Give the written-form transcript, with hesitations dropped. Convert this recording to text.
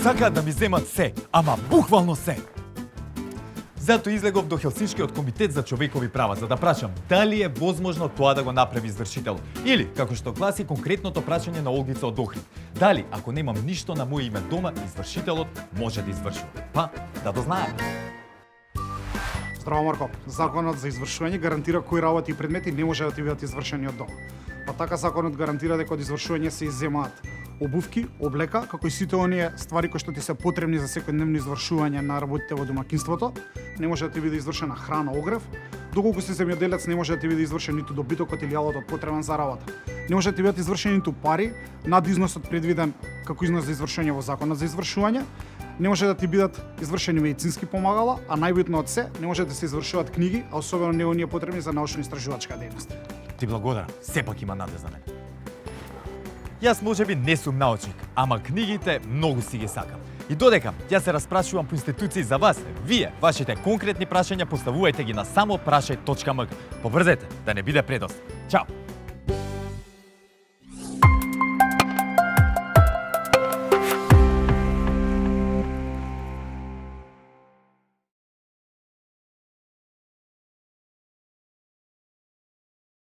Сакаат да ми земат се, ама буквално се. Затоа излегов до Хелсиншкиот комитет за човекови права за да прашам дали е возможно тоа да го направи извршителот или како што гласи конкретното прашање на Олгица од Охрид. Дали ако немам ништо на мој име дома, извршителот може да извршува. Па, да дознаеме. Здраво, Марко. Законот за извршување гарантира кои работи и предмети не може да ти бидат извршени од дома. Па така законот гарантира дека од извршување се изземаат обувки, облека, како и сите оние ствари кои што ти се потребни за секојдневно извршување на работите во домаќинството. Не може да ти биде извршена храна, огрев, доколку си земјоделец не може да ти биде извршен ниту добитокот или јалотот потребен за работа. Не може да ти бидат извршени ниту пари над износот предвиден како износ за извршување во законот за извршување. Не може да ти бидат извршени медицински помагала, а најбитно од се, не може да се извршуваат книги, а особено не оние потребни за научно-истражувачка дејност. Ти благодарам, сепак има наде за мене. Јас можеби не сум научник, ама книгите многу си ги сакам. И додека ја се распрашувам по институции за вас, вие, вашите конкретни прашања поставувајте ги на самопрашај.мк. Побрзете, да не биде предост. Чао!